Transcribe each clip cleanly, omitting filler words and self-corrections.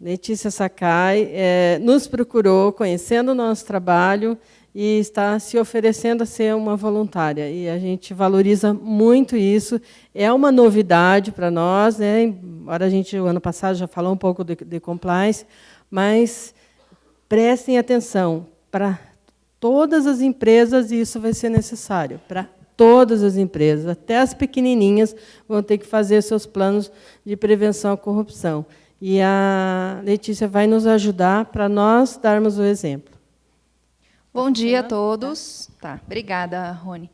Letícia Sakai nos procurou, conhecendo o nosso trabalho, e está se oferecendo a ser uma voluntária. E a gente valoriza muito isso. É uma novidade para nós, né? Embora a gente, o ano passado, já falou um pouco de compliance, mas prestem atenção, para todas as empresas isso vai ser necessário, para todas as empresas, até as pequenininhas vão ter que fazer seus planos de prevenção à corrupção. E a Letícia vai nos ajudar para nós darmos o exemplo. Bom dia a todos. Tá, obrigada, Rony.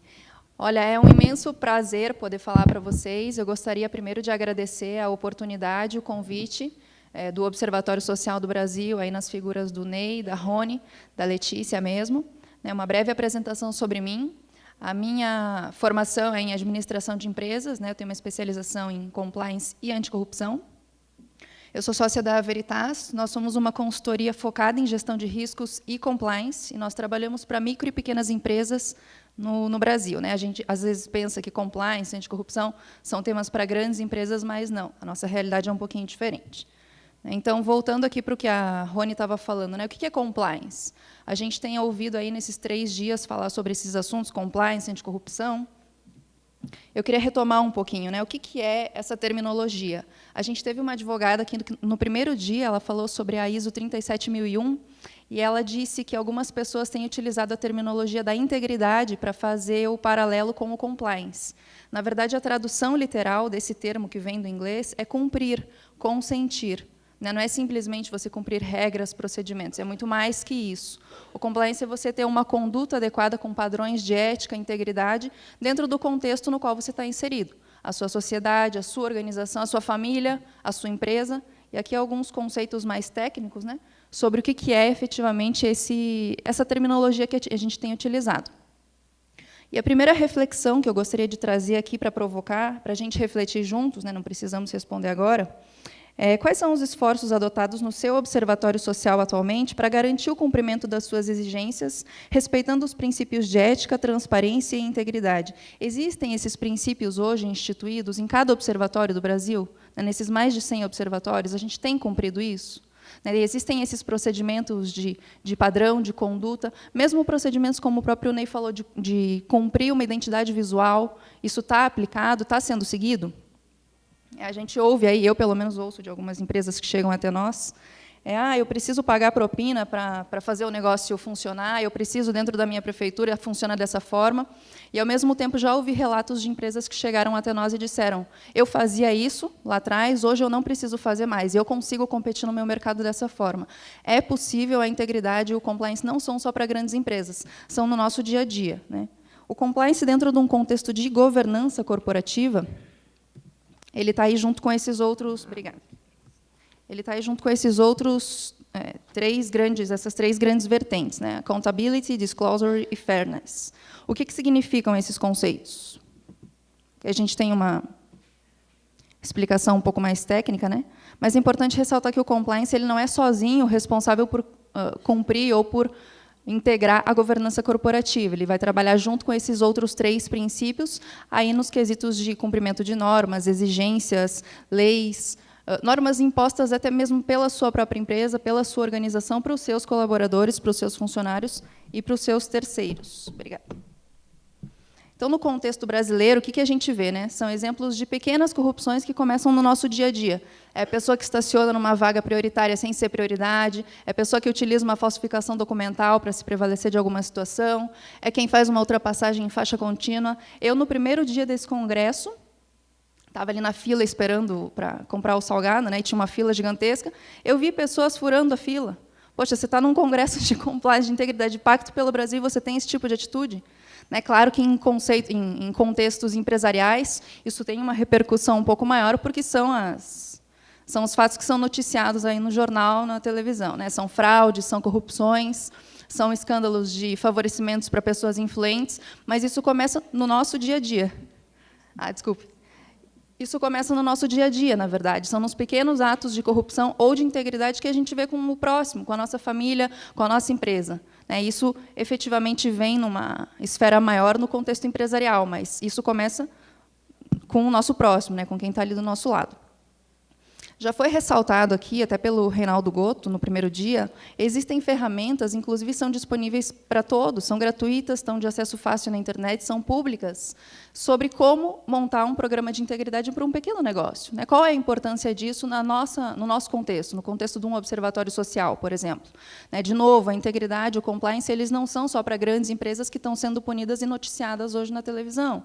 Olha, é um imenso prazer poder falar para vocês. Eu gostaria primeiro de agradecer a oportunidade, o convite do Observatório Social do Brasil, aí nas figuras do Ney, da Rony, da Letícia mesmo. Uma breve apresentação sobre mim. A minha formação é em administração de empresas, eu tenho uma especialização em compliance e anticorrupção. Eu sou sócia da Veritas, nós somos uma consultoria focada em gestão de riscos e compliance, e nós trabalhamos para micro e pequenas empresas no Brasil. A gente, às vezes, pensa que compliance e anticorrupção são temas para grandes empresas, mas não, a nossa realidade é um pouquinho diferente. Então, voltando aqui para o que a Rony estava falando, o que é compliance? A gente tem ouvido aí nesses 3 dias falar sobre esses assuntos, compliance, anticorrupção. Eu queria retomar um pouquinho, o que é essa terminologia. A gente teve uma advogada que, no primeiro dia, ela falou sobre a ISO 37001, e ela disse que algumas pessoas têm utilizado a terminologia da integridade para fazer o paralelo com o compliance. Na verdade, a tradução literal desse termo, que vem do inglês, é cumprir, consentir. Não é simplesmente você cumprir regras, procedimentos, é muito mais que isso. O compliance é você ter uma conduta adequada com padrões de ética e integridade dentro do contexto no qual você está inserido. A sua sociedade, a sua organização, a sua família, a sua empresa. E aqui alguns conceitos mais técnicos sobre o que é efetivamente essa terminologia que a gente tem utilizado. E a primeira reflexão que eu gostaria de trazer aqui para provocar, para a gente refletir juntos, não precisamos responder agora, quais são os esforços adotados no seu observatório social atualmente para garantir o cumprimento das suas exigências, respeitando os princípios de ética, transparência e integridade? Existem esses princípios hoje instituídos em cada observatório do Brasil? Nesses mais de 100 observatórios, a gente tem cumprido isso? Existem esses procedimentos de padrão, de conduta, mesmo procedimentos como o próprio Ney falou, de cumprir uma identidade visual, isso está aplicado, está sendo seguido? A gente ouve aí, eu pelo menos ouço de algumas empresas que chegam até nós, eu preciso pagar propina para fazer o negócio funcionar, eu preciso, dentro da minha prefeitura, funcionar dessa forma. E, ao mesmo tempo, já ouvi relatos de empresas que chegaram até nós e disseram, eu fazia isso lá atrás, hoje eu não preciso fazer mais, eu consigo competir no meu mercado dessa forma. É possível, a integridade e o compliance não são só para grandes empresas, são no nosso dia a dia. O compliance, dentro de um contexto de governança corporativa, ele está aí junto com esses outros... Obrigada. Ele está aí junto com esses outros essas três grandes vertentes, accountability, disclosure e fairness. O que significam esses conceitos? A gente tem uma explicação um pouco mais técnica, mas é importante ressaltar que o compliance ele não é sozinho responsável por cumprir ou por integrar a governança corporativa. Ele vai trabalhar junto com esses outros 3 princípios, aí nos quesitos de cumprimento de normas, exigências, leis, normas impostas até mesmo pela sua própria empresa, pela sua organização, para os seus colaboradores, para os seus funcionários e para os seus terceiros. Obrigada. Então, no contexto brasileiro, o que a gente vê? São exemplos de pequenas corrupções que começam no nosso dia a dia. É a pessoa que estaciona numa vaga prioritária sem ser prioridade, é a pessoa que utiliza uma falsificação documental para se prevalecer de alguma situação, é quem faz uma ultrapassagem em faixa contínua. Eu, no primeiro dia desse congresso, estava ali na fila esperando para comprar o salgado, e tinha uma fila gigantesca, eu vi pessoas furando a fila. Poxa, você está num congresso de compliance, de integridade, de pacto pelo Brasil, e você tem esse tipo de atitude? Claro que, em contextos empresariais, isso tem uma repercussão um pouco maior, porque são os fatos que são noticiados aí no jornal, na televisão. São fraudes, são corrupções, são escândalos de favorecimentos para pessoas influentes, mas isso começa no nosso dia a dia. Desculpe. Isso começa no nosso dia a dia, na verdade. São nos pequenos atos de corrupção ou de integridade que a gente vê com o próximo, com a nossa família, com a nossa empresa. Isso, efetivamente, vem numa esfera maior no contexto empresarial, mas isso começa com o nosso próximo, com quem está ali do nosso lado. Já foi ressaltado aqui, até pelo Reinaldo Gotto, no primeiro dia, existem ferramentas, inclusive são disponíveis para todos, são gratuitas, estão de acesso fácil na internet, são públicas, sobre como montar um programa de integridade para um pequeno negócio. Né? Qual é a importância disso no nosso contexto, no contexto de um observatório social, por exemplo? Né? De novo, a integridade, o compliance, eles não são só para grandes empresas que estão sendo punidas e noticiadas hoje na televisão.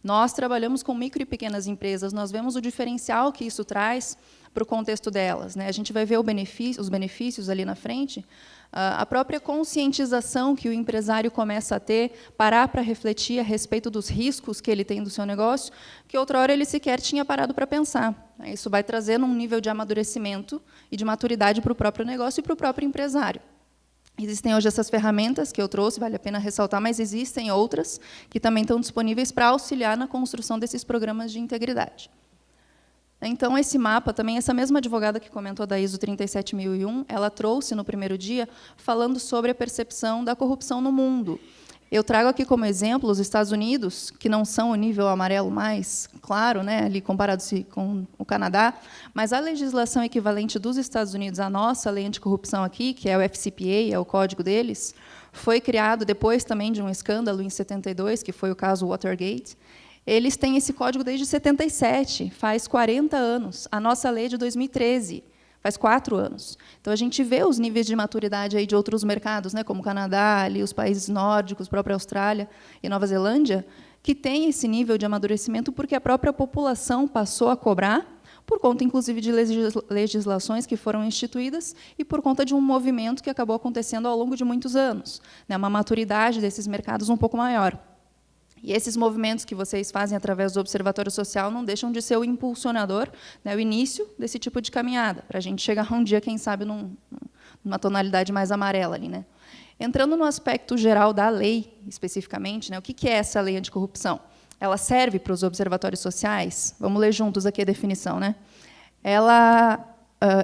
Nós trabalhamos com micro e pequenas empresas, nós vemos o diferencial que isso traz para o contexto delas. Né? A gente vai ver os benefícios ali na frente, a própria conscientização que o empresário começa a ter, parar para refletir a respeito dos riscos que ele tem do seu negócio, que outrora ele sequer tinha parado para pensar. Isso vai trazer um nível de amadurecimento e de maturidade para o próprio negócio e para o próprio empresário. Existem hoje essas ferramentas que eu trouxe, vale a pena ressaltar, mas existem outras que também estão disponíveis para auxiliar na construção desses programas de integridade. Então, esse mapa, também, essa mesma advogada que comentou da ISO 37001, ela trouxe no primeiro dia, falando sobre a percepção da corrupção no mundo. Eu trago aqui como exemplo os Estados Unidos, que não são o nível amarelo mais claro, né, ali comparado com o Canadá, mas a legislação equivalente dos Estados Unidos à nossa lei anticorrupção aqui, que é o FCPA, é o código deles, foi criado depois também de um escândalo em 72, que foi o caso Watergate. Eles têm esse código desde 77, faz 40 anos. A nossa lei é de 2013. Faz 4 anos. Então, a gente vê os níveis de maturidade aí de outros mercados, né, como o Canadá, ali, os países nórdicos, a própria Austrália e Nova Zelândia, que têm esse nível de amadurecimento porque a própria população passou a cobrar, por conta, inclusive, de legislações que foram instituídas e por conta de um movimento que acabou acontecendo ao longo de muitos anos, né, uma maturidade desses mercados um pouco maior. E esses movimentos que vocês fazem através do Observatório Social não deixam de ser o impulsionador, né, o início desse tipo de caminhada, para a gente chegar um dia, quem sabe, numa tonalidade mais amarela ali, né? Entrando no aspecto geral da lei, especificamente, né, o que é essa lei anticorrupção? Ela serve para os observatórios sociais? Vamos ler juntos aqui a definição, né?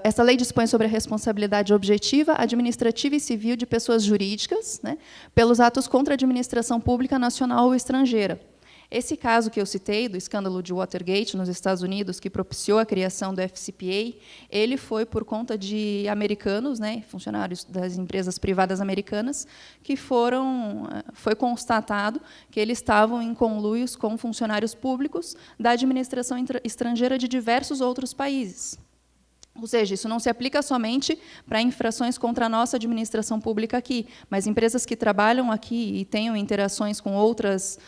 Essa lei dispõe sobre a responsabilidade objetiva, administrativa e civil de pessoas jurídicas, né, pelos atos contra a administração pública nacional ou estrangeira. Esse caso que eu citei, do escândalo de Watergate, nos Estados Unidos, que propiciou a criação do FCPA, ele foi por conta de americanos, né, funcionários das empresas privadas americanas, que foi constatado que eles estavam em conluios com funcionários públicos da administração estrangeira de diversos outros países. Ou seja, isso não se aplica somente para infrações contra a nossa administração pública aqui, mas empresas que trabalham aqui e tenham interações com outras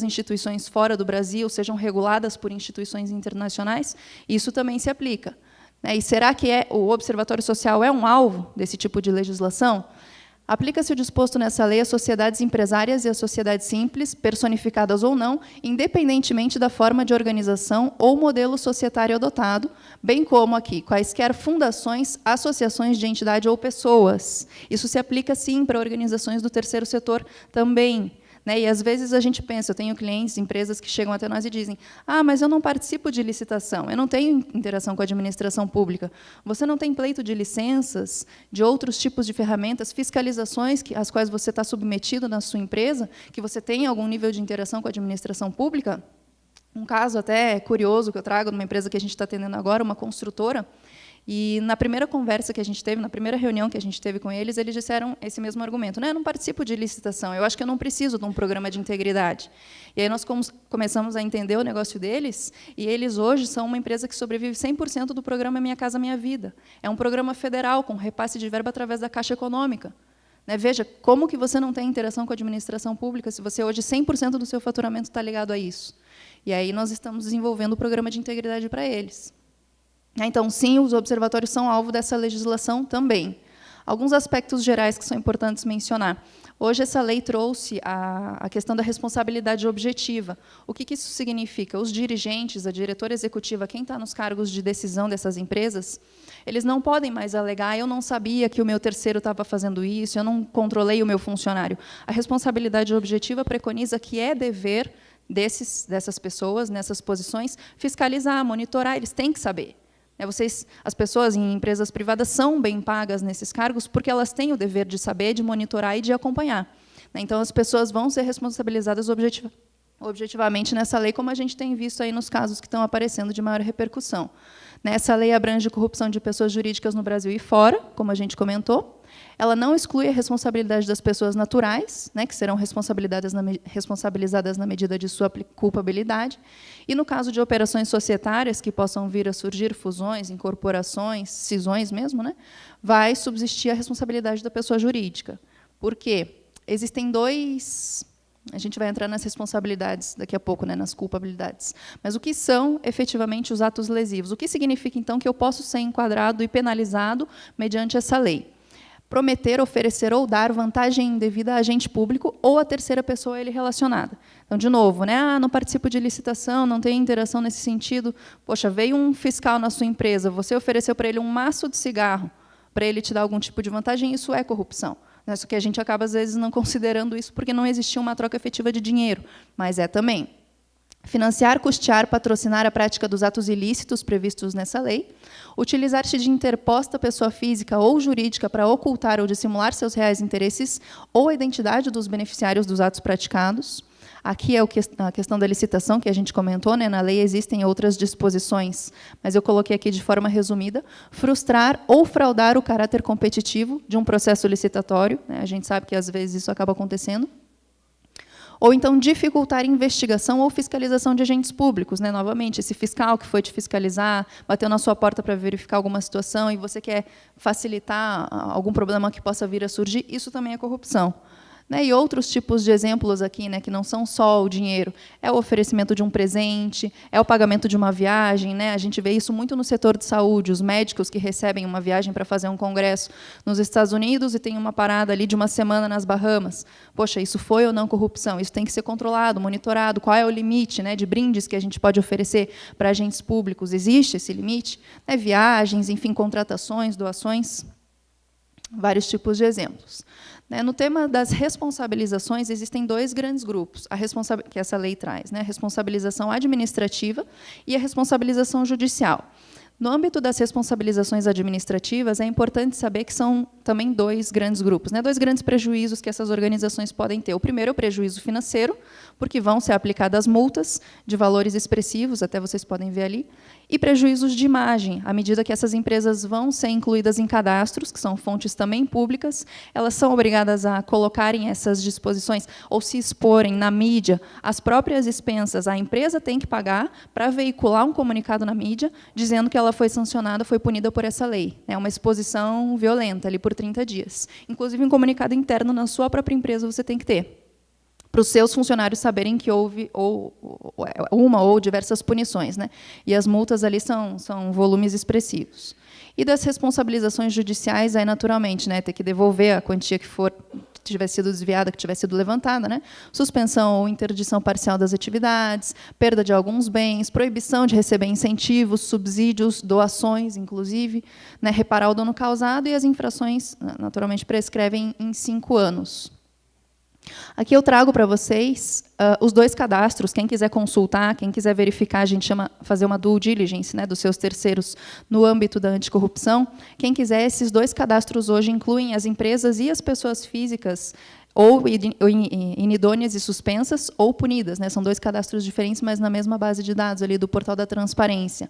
instituições fora do Brasil, sejam reguladas por instituições internacionais, isso também se aplica. E será que o Observatório Social é um alvo desse tipo de legislação? Aplica-se o disposto nessa lei às sociedades empresárias e às sociedades simples, personificadas ou não, independentemente da forma de organização ou modelo societário adotado, bem como aqui quaisquer fundações, associações de entidade ou pessoas. Isso se aplica, sim, para organizações do terceiro setor também. Né? E, às vezes, a gente pensa, eu tenho clientes, empresas que chegam até nós e dizem, mas eu não participo de licitação, eu não tenho interação com a administração pública. Você não tem pleito de licenças, de outros tipos de ferramentas, fiscalizações às quais você está submetido na sua empresa, que você tem algum nível de interação com a administração pública? Um caso até curioso que eu trago numa empresa que a gente está atendendo agora, uma construtora, e na primeira conversa que a gente teve, na primeira reunião que a gente teve com eles disseram esse mesmo argumento. Eu não participo de licitação, eu acho que eu não preciso de um programa de integridade. E aí nós começamos a entender o negócio deles, e eles hoje são uma empresa que sobrevive 100% do programa Minha Casa Minha Vida. É um programa federal, com repasse de verba através da Caixa Econômica. Veja, como que você não tem interação com a administração pública se você hoje 100% do seu faturamento está ligado a isso? E aí nós estamos desenvolvendo o programa de integridade para eles. Então, sim, os observatórios são alvo dessa legislação também. Alguns aspectos gerais que são importantes mencionar. Hoje, essa lei trouxe a questão da responsabilidade objetiva. O que isso significa? Os dirigentes, a diretora executiva, quem está nos cargos de decisão dessas empresas, eles não podem mais alegar, eu não sabia que o meu terceiro estava fazendo isso, eu não controlei o meu funcionário. A responsabilidade objetiva preconiza que é dever dessas pessoas, nessas posições, fiscalizar, monitorar, eles têm que saber. As pessoas em empresas privadas são bem pagas nesses cargos porque elas têm o dever de saber, de monitorar e de acompanhar. Então, as pessoas vão ser responsabilizadas objetivamente nessa lei, como a gente tem visto aí nos casos que estão aparecendo de maior repercussão. Essa lei abrange corrupção de pessoas jurídicas no Brasil e fora, como a gente comentou. Ela não exclui a responsabilidade das pessoas naturais, né, que serão responsabilizadas na medida de sua culpabilidade. E, no caso de operações societárias que possam vir a surgir, fusões, incorporações, cisões mesmo, né, vai subsistir a responsabilidade da pessoa jurídica. Por quê? Existem dois... A gente vai entrar nas responsabilidades daqui a pouco, né, nas culpabilidades. Mas o que são, efetivamente, os atos lesivos? O que significa, então, que eu posso ser enquadrado e penalizado mediante essa lei? Prometer, oferecer ou dar vantagem indevida a agente público ou a terceira pessoa a ele relacionada. Então, de novo, né, não participo de licitação, não tenho interação nesse sentido. Poxa, veio um fiscal na sua empresa, você ofereceu para ele um maço de cigarro para ele te dar algum tipo de vantagem, isso é corrupção. Só que a gente acaba, às vezes, não considerando isso porque não existia uma troca efetiva de dinheiro, mas é também. Financiar, custear, patrocinar a prática dos atos ilícitos previstos nessa lei, utilizar-se de interposta pessoa física ou jurídica para ocultar ou dissimular seus reais interesses ou a identidade dos beneficiários dos atos praticados. Aqui é a questão da licitação, que a gente comentou, né? Na lei existem outras disposições, mas eu coloquei aqui de forma resumida. Frustrar ou fraudar o caráter competitivo de um processo licitatório, né? A gente sabe que, às vezes, isso acaba acontecendo. Ou, então, dificultar investigação ou fiscalização de agentes públicos. Né? Novamente, esse fiscal que foi te fiscalizar, bateu na sua porta para verificar alguma situação e você quer facilitar algum problema que possa vir a surgir, isso também é corrupção. E outros tipos de exemplos aqui, né, que não são só o dinheiro, é o oferecimento de um presente, é o pagamento de uma viagem. Né? A gente vê isso muito no setor de saúde, os médicos que recebem uma viagem para fazer um congresso nos Estados Unidos e tem uma parada ali de uma semana nas Bahamas. Poxa, isso foi ou não corrupção? Isso tem que ser controlado, monitorado. Qual é o limite, né, de brindes que a gente pode oferecer para agentes públicos? Existe esse limite? Viagens, enfim, contratações, doações, vários tipos de exemplos. No tema das responsabilizações, existem dois grandes grupos, que essa lei traz, né? A responsabilização administrativa e a responsabilização judicial. No âmbito das responsabilizações administrativas, é importante saber que são também dois grandes grupos, né? Dois grandes prejuízos que essas organizações podem ter. O primeiro é o prejuízo financeiro, porque vão ser aplicadas multas de valores expressivos, até vocês podem ver ali, e prejuízos de imagem, à medida que essas empresas vão ser incluídas em cadastros, que são fontes também públicas, elas são obrigadas a colocarem essas disposições ou se exporem na mídia, as próprias expensas, a empresa tem que pagar para veicular um comunicado na mídia, dizendo que ela foi sancionada, foi punida por essa lei. É uma exposição violenta, ali por 30 dias. Inclusive, um comunicado interno na sua própria empresa você tem que ter, para os seus funcionários saberem que houve uma ou diversas punições. Né? E as multas ali são volumes expressivos. E das responsabilizações judiciais, aí, naturalmente, né, ter que devolver a quantia que tiver sido desviada, que tiver sido levantada, né? Suspensão ou interdição parcial das atividades, perda de alguns bens, proibição de receber incentivos, subsídios, doações, inclusive, né? Reparar o dano causado, e as infrações, naturalmente, prescrevem em 5 anos. Aqui eu trago para vocês os dois cadastros. Quem quiser consultar, quem quiser verificar, a gente chama fazer uma due diligence, né, dos seus terceiros no âmbito da anticorrupção. Quem quiser, esses dois cadastros hoje incluem as empresas e as pessoas físicas ou inidôneas e suspensas ou punidas. Né? São dois cadastros diferentes, mas na mesma base de dados ali do portal da transparência.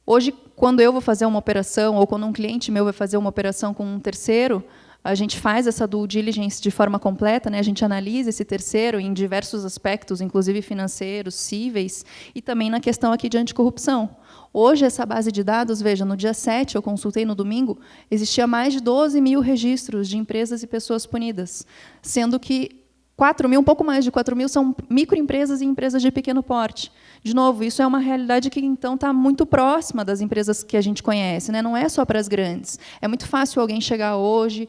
Hoje, quando eu vou fazer uma operação, ou quando um cliente meu vai fazer uma operação com um terceiro, a gente faz essa due diligence de forma completa, né? A gente analisa esse terceiro em diversos aspectos, inclusive financeiros, cíveis, e também na questão aqui de anticorrupção. Hoje, essa base de dados, veja, no dia 7, eu consultei no domingo, existia mais de 12 mil registros de empresas e pessoas punidas, sendo que 4 mil, um pouco mais de 4 mil, são microempresas e empresas de pequeno porte. De novo, isso é uma realidade que, então, está muito próxima das empresas que a gente conhece, né? Não é só para as grandes. É muito fácil alguém chegar hoje,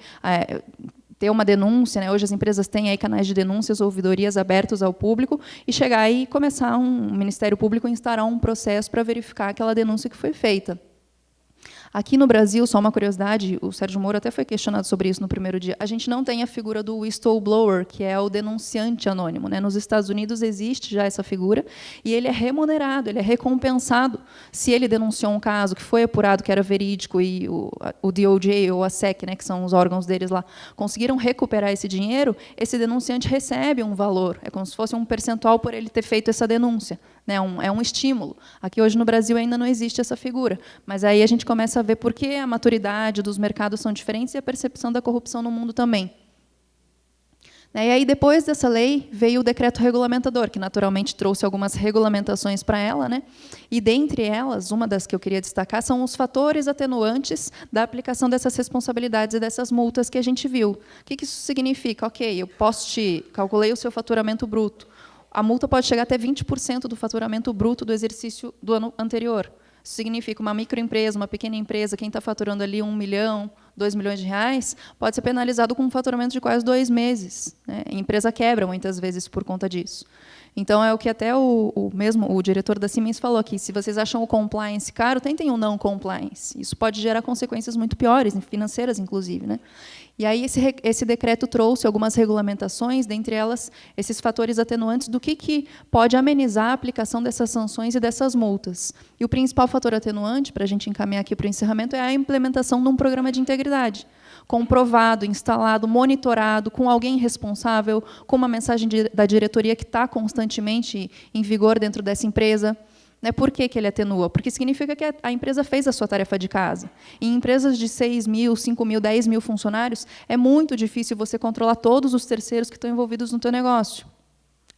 ter uma denúncia, né? Hoje as empresas têm aí canais de denúncias, ouvidorias abertos ao público, e chegar e começar um Ministério Público a instaurar um processo para verificar aquela denúncia que foi feita. Aqui no Brasil, só uma curiosidade, o Sérgio Moro até foi questionado sobre isso no primeiro dia, a gente não tem a figura do whistleblower, que é o denunciante anônimo. Né? Nos Estados Unidos existe já essa figura, e ele é remunerado, ele é recompensado. Se ele denunciou um caso que foi apurado, que era verídico, e o DOJ ou a SEC, né, que são os órgãos deles lá, conseguiram recuperar esse dinheiro, esse denunciante recebe um valor, é como se fosse um percentual por ele ter feito essa denúncia. né? É um estímulo. Aqui hoje no Brasil ainda não existe essa figura, mas aí a gente começa a ver por que a maturidade dos mercados são diferentes e a percepção da corrupção no mundo também. E aí, depois dessa lei, veio o decreto regulamentador, que naturalmente trouxe algumas regulamentações para ela, né? E, dentre elas, uma das que eu queria destacar são os fatores atenuantes da aplicação dessas responsabilidades e dessas multas que a gente viu. O que isso significa? Ok, eu calculei o seu faturamento bruto. A multa pode chegar até 20% do faturamento bruto do exercício do ano anterior. Isso significa uma microempresa, uma pequena empresa, quem está faturando ali 1 milhão, 2 milhões de reais, pode ser penalizado com um faturamento de quase 2 meses. Né? A empresa quebra, muitas vezes, por conta disso. Então, é o que até o diretor da Siemens falou aqui, se vocês acham o compliance caro, tentem o não compliance. Isso pode gerar consequências muito piores, financeiras, inclusive. Né? E aí esse decreto trouxe algumas regulamentações, dentre elas esses fatores atenuantes do que pode amenizar a aplicação dessas sanções e dessas multas. E o principal fator atenuante, para a gente encaminhar aqui para o encerramento, é a implementação de um programa de integridade, comprovado, instalado, monitorado, com alguém responsável, com uma mensagem da diretoria que está constantemente em vigor dentro dessa empresa. Por que ele atenua? Porque significa que a empresa fez a sua tarefa de casa. Em empresas de 6 mil, 5 mil, 10 mil funcionários, é muito difícil você controlar todos os terceiros que estão envolvidos no teu negócio.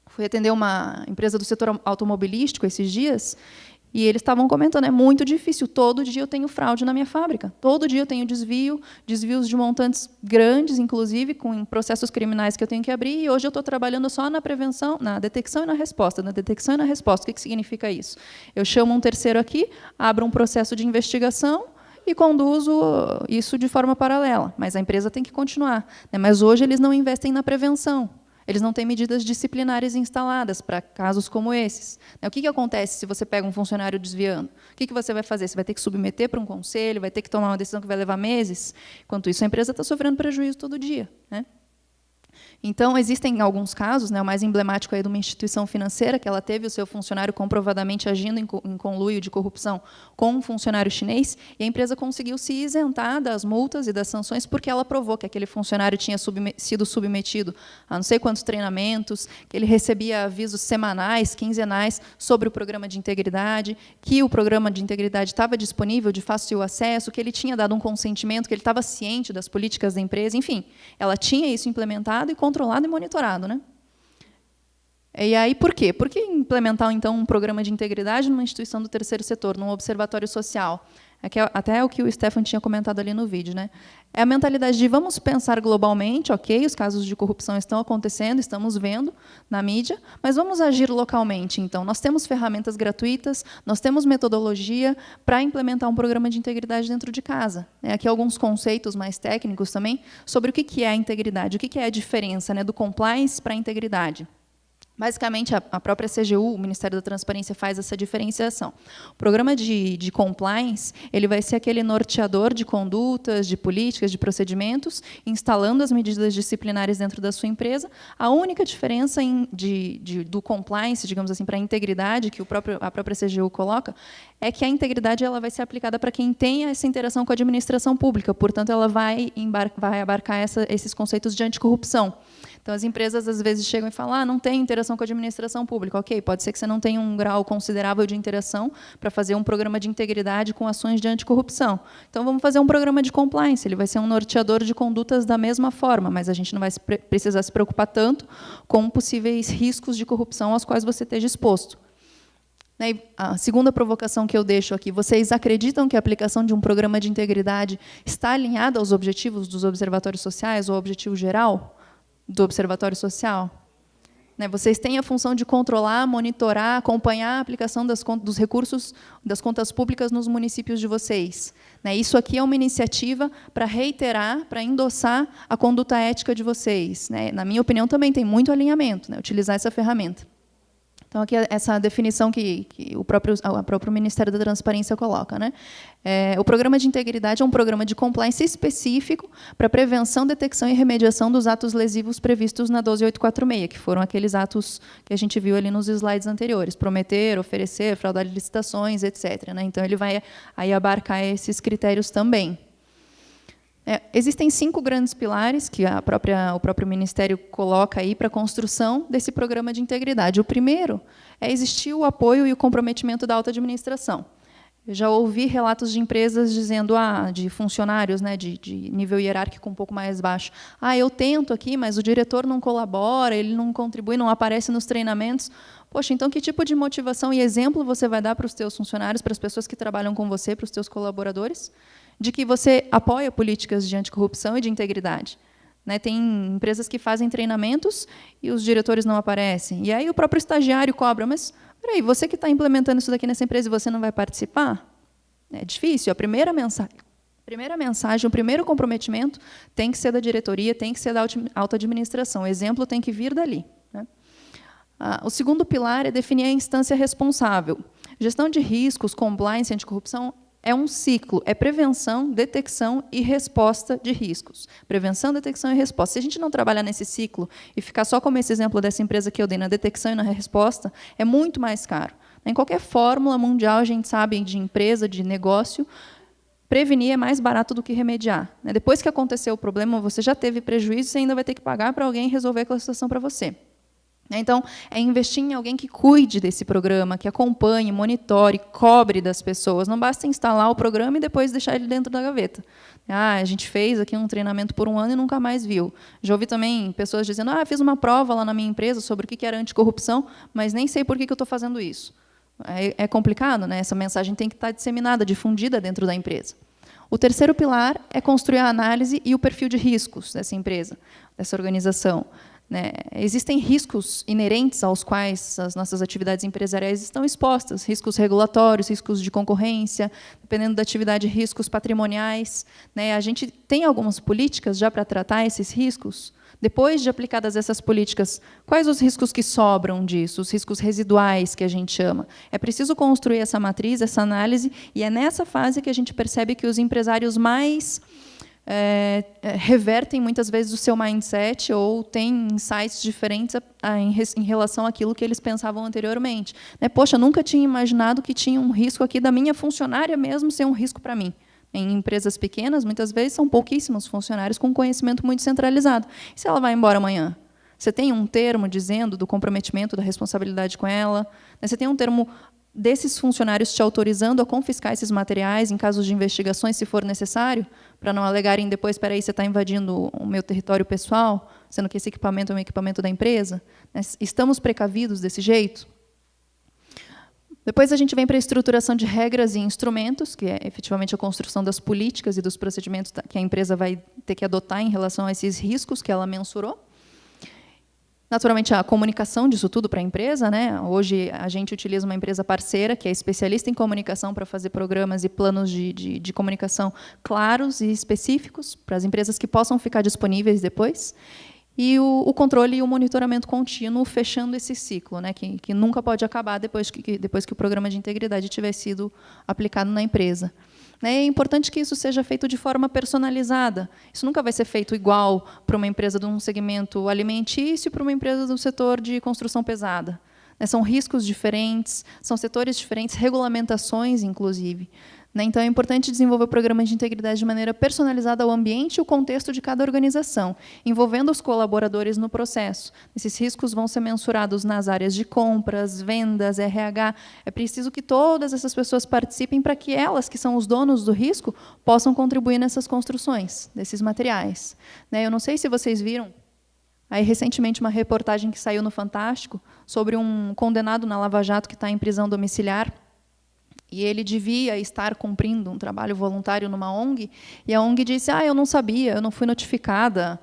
Fui atender uma empresa do setor automobilístico esses dias, e eles estavam comentando, é muito difícil, todo dia eu tenho fraude na minha fábrica, todo dia eu tenho desvios de montantes grandes, inclusive, com processos criminais que eu tenho que abrir, e hoje eu estou trabalhando só na prevenção, na detecção e na resposta. Na detecção e na resposta, o que significa isso? Eu chamo um terceiro aqui, abro um processo de investigação e conduzo isso de forma paralela, mas a empresa tem que continuar. Mas hoje eles não investem na prevenção. Eles não têm medidas disciplinares instaladas para casos como esses. O que acontece se você pega um funcionário desviando? O que você vai fazer? Você vai ter que submeter para um conselho, vai ter que tomar uma decisão que vai levar meses? Enquanto isso, a empresa está sofrendo prejuízo todo dia. Né? Então, existem alguns casos, o mais emblemático é de uma instituição financeira, que ela teve o seu funcionário comprovadamente agindo em conluio de corrupção com um funcionário chinês, e a empresa conseguiu se isentar das multas e das sanções porque ela provou que aquele funcionário tinha sido submetido a não sei quantos treinamentos, que ele recebia avisos semanais, quinzenais, sobre o programa de integridade, que o programa de integridade estava disponível de fácil acesso, que ele tinha dado um consentimento, que ele estava ciente das políticas da empresa, enfim, ela tinha isso implementado e controlado e monitorado. Né? E aí, por quê? Por que implementar, então, um programa de integridade numa instituição do terceiro setor, num observatório social? Até o que o Stefan tinha comentado ali no vídeo. Né? É a mentalidade de vamos pensar globalmente, ok, os casos de corrupção estão acontecendo, estamos vendo na mídia, mas vamos agir localmente. Então, nós temos ferramentas gratuitas, nós temos metodologia para implementar um programa de integridade dentro de casa. Aqui alguns conceitos mais técnicos também sobre o que é a integridade, o que é a diferença, do compliance para a integridade. Basicamente, a própria CGU, o Ministério da Transparência, faz essa diferenciação. O programa de compliance ele vai ser aquele norteador de condutas, de políticas, de procedimentos, instalando as medidas disciplinares dentro da sua empresa. A única diferença do compliance, digamos assim, para a integridade, que a própria CGU coloca, é que a integridade ela vai ser aplicada para quem tem essa interação com a administração pública. Portanto, ela vai abarcar esses conceitos de anticorrupção. Então, as empresas, às vezes, chegam e falam não tem interação com a administração pública. Ok, pode ser que você não tenha um grau considerável de interação para fazer um programa de integridade com ações de anticorrupção. Então, vamos fazer um programa de compliance. Ele vai ser um norteador de condutas da mesma forma, mas a gente não vai precisar se preocupar tanto com possíveis riscos de corrupção aos quais você esteja exposto. A segunda provocação que eu deixo aqui, vocês acreditam que a aplicação de um programa de integridade está alinhada aos objetivos dos observatórios sociais, ou ao objetivo geral do observatório social? Vocês têm a função de controlar, monitorar, acompanhar a aplicação dos recursos das contas públicas nos municípios de vocês. Isso aqui é uma iniciativa para reiterar, para endossar a conduta ética de vocês. Na minha opinião, também tem muito alinhamento, utilizar essa ferramenta. Então, aqui essa definição que o próprio Ministério da Transparência coloca. O programa de integridade é um programa de compliance específico para prevenção, detecção e remediação dos atos lesivos previstos na 12846, que foram aqueles atos que a gente viu ali nos slides anteriores, prometer, oferecer, fraudar licitações, etc. Então, ele vai aí abarcar esses critérios também. Existem 5 grandes pilares que o próprio Ministério coloca aí para a construção desse programa de integridade. O primeiro é existir o apoio e o comprometimento da alta administração. Eu já ouvi relatos de empresas dizendo, de funcionários, né, de nível hierárquico um pouco mais baixo, eu tento aqui, mas o diretor não colabora, ele não contribui, não aparece nos treinamentos. Poxa, então que tipo de motivação e exemplo você vai dar para os teus funcionários, para as pessoas que trabalham com você, para os teus colaboradores, de que você apoia políticas de anticorrupção e de integridade? Né, tem empresas que fazem treinamentos e os diretores não aparecem. E aí o próprio estagiário cobra, mas, peraí, você que está implementando isso daqui nessa empresa e você não vai participar? É difícil. A primeira mensagem, o primeiro comprometimento tem que ser da diretoria, tem que ser da alta administração. O exemplo tem que vir dali. Né? O segundo pilar é definir a instância responsável. Gestão de riscos, compliance, anticorrupção é um ciclo, é prevenção, detecção e resposta de riscos. Prevenção, detecção e resposta. Se a gente não trabalhar nesse ciclo e ficar só como esse exemplo dessa empresa que eu dei na detecção e na resposta, é muito mais caro. Em qualquer fórmula mundial, a gente sabe, de empresa, de negócio, prevenir é mais barato do que remediar. Depois que aconteceu o problema, você já teve prejuízo, você ainda vai ter que pagar para alguém resolver aquela situação para você. Então, é investir em alguém que cuide desse programa, que acompanhe, monitore, cobre das pessoas. Não basta instalar o programa e depois deixar ele dentro da gaveta. A gente fez aqui um treinamento por 1 ano e nunca mais viu. Já ouvi também pessoas dizendo, fiz uma prova lá na minha empresa sobre o que era anticorrupção, mas nem sei por que eu estou fazendo isso. É complicado, né? Essa mensagem tem que estar disseminada, difundida dentro da empresa. O terceiro pilar é construir a análise e o perfil de riscos dessa empresa, dessa organização. Existem riscos inerentes aos quais as nossas atividades empresariais estão expostas, riscos regulatórios, riscos de concorrência, dependendo da atividade, riscos patrimoniais. A gente tem algumas políticas já para tratar esses riscos. Depois de aplicadas essas políticas, quais os riscos que sobram disso, os riscos residuais, que a gente chama? É preciso construir essa matriz, essa análise, e é nessa fase que a gente percebe que os empresários mais revertem muitas vezes o seu mindset ou têm insights diferentes em relação àquilo que eles pensavam anteriormente. Poxa, nunca tinha imaginado que tinha um risco aqui da minha funcionária mesmo ser um risco para mim. Em empresas pequenas, muitas vezes, são pouquíssimos funcionários com conhecimento muito centralizado. E se ela vai embora amanhã? Você tem um termo dizendo do comprometimento, da responsabilidade com ela? Você tem um termo desses funcionários te autorizando a confiscar esses materiais em casos de investigações, se for necessário, para não alegarem depois, espera aí, você está invadindo o meu território pessoal, sendo que esse equipamento é um equipamento da empresa? Estamos precavidos desse jeito? Depois a gente vem para a estruturação de regras e instrumentos, que é efetivamente a construção das políticas e dos procedimentos que a empresa vai ter que adotar em relação a esses riscos que ela mensurou. Naturalmente, a comunicação disso tudo para a empresa. Hoje, a gente utiliza uma empresa parceira, que é especialista em comunicação, para fazer programas e planos de comunicação claros e específicos, para as empresas que possam ficar disponíveis depois. E o controle e o monitoramento contínuo, fechando esse ciclo, que nunca pode acabar depois que o programa de integridade tiver sido aplicado na empresa. É importante que isso seja feito de forma personalizada. Isso nunca vai ser feito igual para uma empresa de um segmento alimentício e para uma empresa do setor de construção pesada. São riscos diferentes, são setores diferentes, regulamentações, inclusive. Então, é importante desenvolver o programa de integridade de maneira personalizada ao ambiente e ao contexto de cada organização, envolvendo os colaboradores no processo. Esses riscos vão ser mensurados nas áreas de compras, vendas, RH. É preciso que todas essas pessoas participem para que elas, que são os donos do risco, possam contribuir nessas construções desses materiais. Eu não sei se vocês viram, aí, recentemente, uma reportagem que saiu no Fantástico sobre um condenado na Lava Jato que está em prisão domiciliar, e ele devia estar cumprindo um trabalho voluntário numa ONG, e a ONG disse, eu não sabia, eu não fui notificada,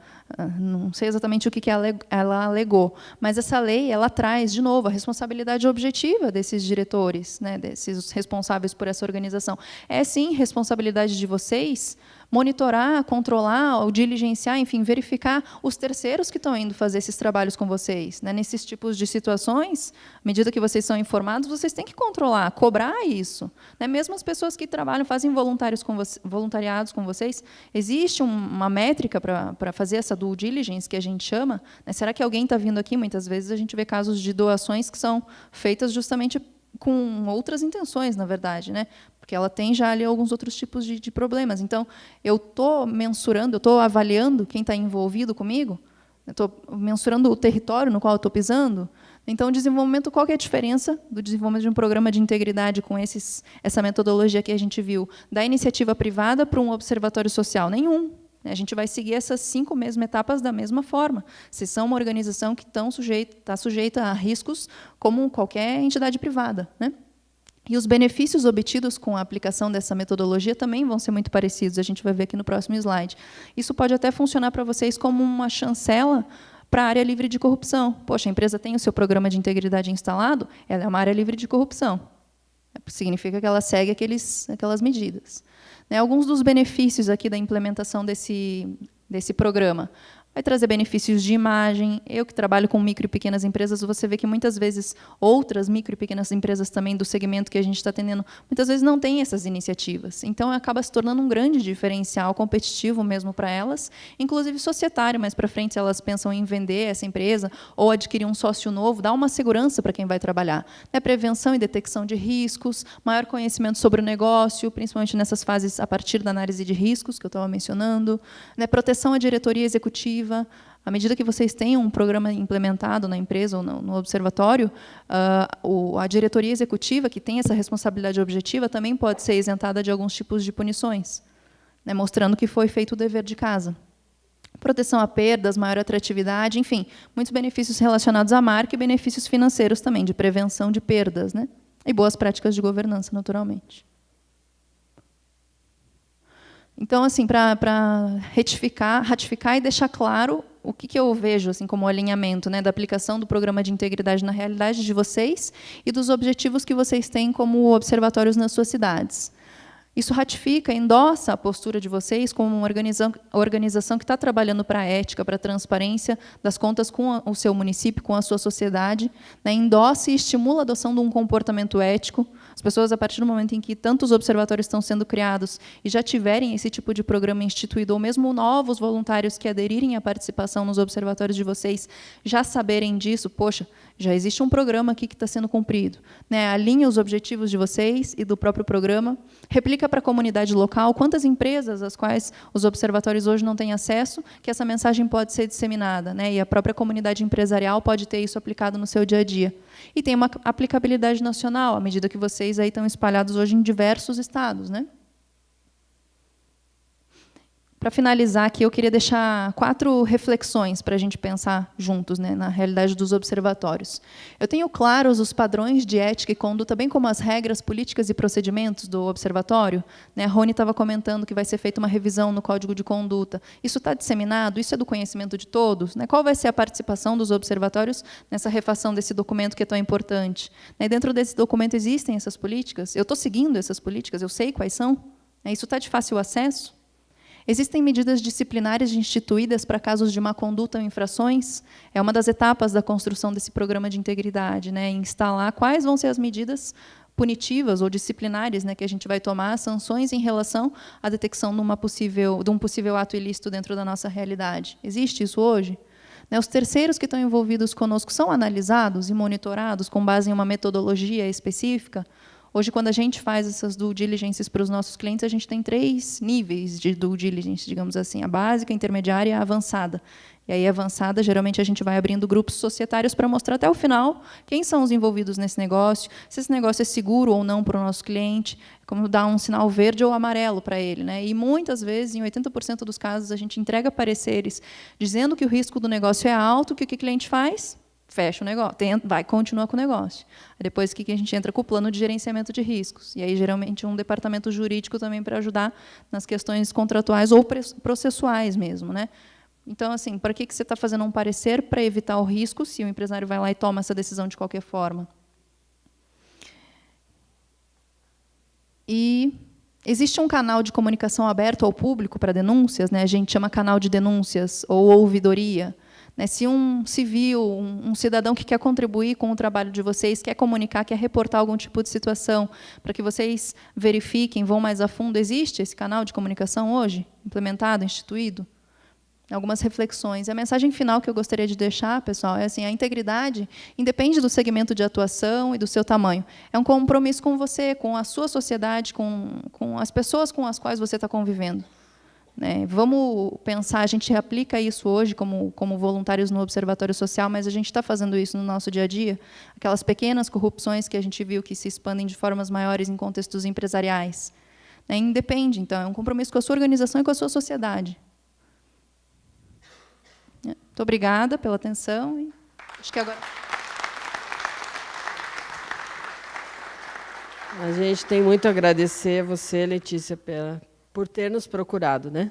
não sei exatamente o que ela alegou, mas essa lei ela traz, de novo, a responsabilidade objetiva desses diretores, desses responsáveis por essa organização. É, sim, responsabilidade de vocês monitorar, controlar, ou diligenciar, enfim, verificar os terceiros que estão indo fazer esses trabalhos com vocês. Nesses tipos de situações, à medida que vocês são informados, vocês têm que controlar, cobrar isso. Mesmo as pessoas que trabalham, fazem voluntariados com vocês, existe uma métrica para fazer essa due diligence, que a gente chama. Será que alguém está vindo aqui? Muitas vezes a gente vê casos de doações que são feitas justamente com outras intenções, na verdade, né? Porque ela tem já ali alguns outros tipos de problemas. Então, eu estou mensurando, eu estou avaliando quem está envolvido comigo, estou mensurando o território no qual eu estou pisando. Então, o desenvolvimento, qual que é a diferença do desenvolvimento de um programa de integridade com essa metodologia que a gente viu, da iniciativa privada para um observatório social? Nenhum. A gente vai seguir essas 5 mesmas etapas da mesma forma. Vocês são uma organização que está sujeita a riscos como qualquer entidade privada, né? E os benefícios obtidos com a aplicação dessa metodologia também vão ser muito parecidos. A gente vai ver aqui no próximo slide. Isso pode até funcionar para vocês como uma chancela para a área livre de corrupção. Poxa, a empresa tem o seu programa de integridade instalado, ela é uma área livre de corrupção. Significa que ela segue aquelas medidas. Alguns dos benefícios aqui da implementação desse programa. Vai trazer benefícios de imagem. Eu, que trabalho com micro e pequenas empresas, você vê que, muitas vezes, outras micro e pequenas empresas também do segmento que a gente está atendendo, muitas vezes não têm essas iniciativas. Então, acaba se tornando um grande diferencial competitivo mesmo para elas, inclusive societário. Mais para frente, se elas pensam em vender essa empresa ou adquirir um sócio novo, dá uma segurança para quem vai trabalhar. Prevenção e detecção de riscos, maior conhecimento sobre o negócio, principalmente nessas fases a partir da análise de riscos, que eu estava mencionando. Proteção à diretoria executiva. À medida que vocês têm um programa implementado na empresa ou no observatório, a diretoria executiva, que tem essa responsabilidade objetiva, também pode ser isentada de alguns tipos de punições, mostrando que foi feito o dever de casa. Proteção a perdas, maior atratividade, enfim, muitos benefícios relacionados à marca e benefícios financeiros também, de prevenção de perdas, né? E boas práticas de governança, naturalmente. Então, assim, para ratificar e deixar claro o que eu vejo assim, como alinhamento, né, da aplicação do programa de integridade na realidade de vocês e dos objetivos que vocês têm como observatórios nas suas cidades. Isso ratifica, endossa a postura de vocês como uma organização que está trabalhando para a ética, para a transparência das contas com o seu município, com a sua sociedade, endossa e estimula a adoção de um comportamento ético. As pessoas, a partir do momento em que tantos observatórios estão sendo criados e já tiverem esse tipo de programa instituído, ou mesmo novos voluntários que aderirem à participação nos observatórios de vocês, já saberem disso, poxa, já existe um programa aqui que está sendo cumprido. Alinha os objetivos de vocês e do próprio programa, replica para a comunidade local quantas empresas às quais os observatórios hoje não têm acesso, que essa mensagem pode ser disseminada, e a própria comunidade empresarial pode ter isso aplicado no seu dia a dia. E tem uma aplicabilidade nacional, à medida que vocês aí estão espalhados hoje em diversos estados, né? Para finalizar aqui, eu queria deixar 4 reflexões para a gente pensar juntos, na realidade dos observatórios. Eu tenho claros os padrões de ética e conduta, bem como as regras, políticas e procedimentos do observatório. A Rony estava comentando que vai ser feita uma revisão no Código de Conduta. Isso está disseminado? Isso é do conhecimento de todos? Qual vai ser a participação dos observatórios nessa refação desse documento que é tão importante? Dentro desse documento existem essas políticas? Eu estou seguindo essas políticas? Eu sei quais são? Isso está de fácil acesso? Existem medidas disciplinares instituídas para casos de má conduta ou infrações? É uma das etapas da construção desse programa de integridade, instalar quais vão ser as medidas punitivas ou disciplinares que a gente vai tomar, sanções em relação à detecção de um possível ato ilícito dentro da nossa realidade. Existe isso hoje? Os terceiros que estão envolvidos conosco são analisados e monitorados com base em uma metodologia específica? Hoje, quando a gente faz essas due diligências para os nossos clientes, a gente tem 3 níveis de due diligence, digamos assim, a básica, a intermediária e a avançada. E aí, a avançada, geralmente, a gente vai abrindo grupos societários para mostrar até o final quem são os envolvidos nesse negócio, se esse negócio é seguro ou não para o nosso cliente, como dar um sinal verde ou amarelo para ele. E, muitas vezes, em 80% dos casos, a gente entrega pareceres dizendo que o risco do negócio é alto, que o que o cliente faz? Fecha o negócio, vai continuar com o negócio. Depois, o que a gente entra com o plano de gerenciamento de riscos. E aí, geralmente, um departamento jurídico também para ajudar nas questões contratuais ou processuais mesmo. Então, assim, para que você está fazendo um parecer para evitar o risco, se o empresário vai lá e toma essa decisão de qualquer forma? E existe um canal de comunicação aberto ao público para denúncias, a gente chama canal de denúncias ou ouvidoria. Se um civil, um cidadão que quer contribuir com o trabalho de vocês, quer comunicar, quer reportar algum tipo de situação, para que vocês verifiquem, vão mais a fundo, existe esse canal de comunicação hoje, implementado, instituído? algumas reflexões. A mensagem final que eu gostaria de deixar, pessoal, é assim: a integridade independe do segmento de atuação e do seu tamanho. É um compromisso com você, com a sua sociedade, com as pessoas com as quais você está convivendo. Né? Vamos pensar, a gente aplica isso hoje como voluntários no Observatório Social, mas a gente está fazendo isso no nosso dia a dia. Aquelas pequenas corrupções que a gente viu que se expandem de formas maiores em contextos empresariais. Né? Independe, então, é um compromisso com a sua organização e com a sua sociedade. Muito obrigada pela atenção. E acho que agora... A gente tem muito a agradecer a você, Letícia, por ter nos procurado, né?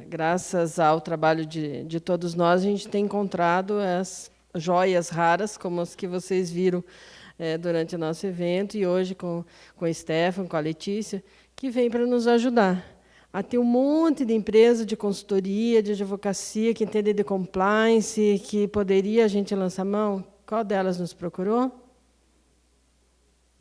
Graças ao trabalho de todos nós, a gente tem encontrado as joias raras, como as que vocês viram durante o nosso evento, e hoje com o Stefan, com a Letícia, que vem para nos ajudar a ter um monte de empresa de consultoria, de advocacia, que entende de compliance, que poderia a gente lançar mão. Qual delas nos procurou?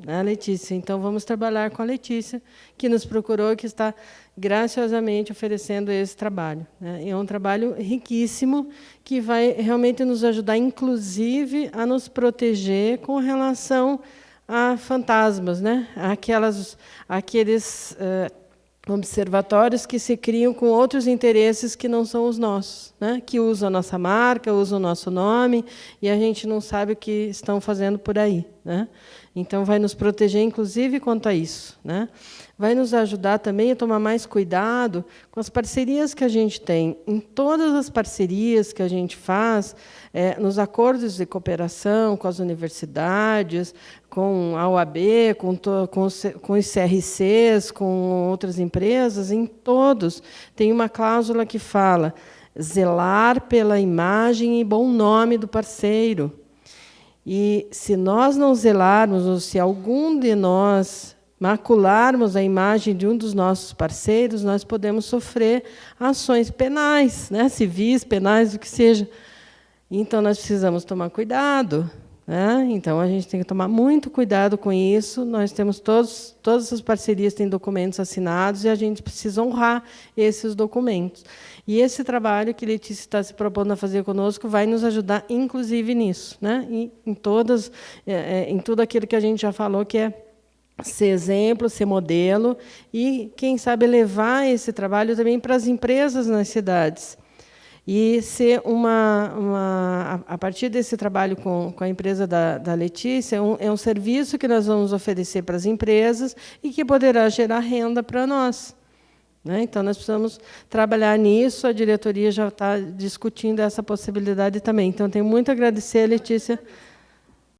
A Letícia. Então, vamos trabalhar com a Letícia, que nos procurou e que está graciosamente oferecendo esse trabalho. Né? É um trabalho riquíssimo, que vai realmente nos ajudar, inclusive, a nos proteger com relação a fantasmas, né? Aqueles observatórios que se criam com outros interesses que não são os nossos, né? Que usam a nossa marca, usam o nosso nome, e a gente não sabe o que estão fazendo por aí. Né? Então, vai nos proteger, inclusive, quanto a isso. Né? Vai nos ajudar também a tomar mais cuidado com as parcerias que a gente tem. Em todas as parcerias que a gente faz, nos acordos de cooperação com as universidades, com a OAB, com os CRCs, com outras empresas, em todos tem uma cláusula que fala zelar pela imagem e bom nome do parceiro. E, se nós não zelarmos, ou se algum de nós macularmos a imagem de um dos nossos parceiros, nós podemos sofrer ações penais, né? Civis, penais, o que seja. Então, nós precisamos tomar cuidado. Né? Então, a gente tem que tomar muito cuidado com isso. Nós temos todas as parcerias têm documentos assinados e a gente precisa honrar esses documentos. E esse trabalho que Letícia está se propondo a fazer conosco vai nos ajudar, inclusive, nisso. Né? E em tudo aquilo que a gente já falou, que é ser exemplo, ser modelo, e, quem sabe, levar esse trabalho também para as empresas nas cidades. E ser a partir desse trabalho com a empresa da Letícia, é um serviço que nós vamos oferecer para as empresas e que poderá gerar renda para nós. Né? Então, nós precisamos trabalhar nisso, a diretoria já está discutindo essa possibilidade também. Então, tenho muito a agradecer, Letícia,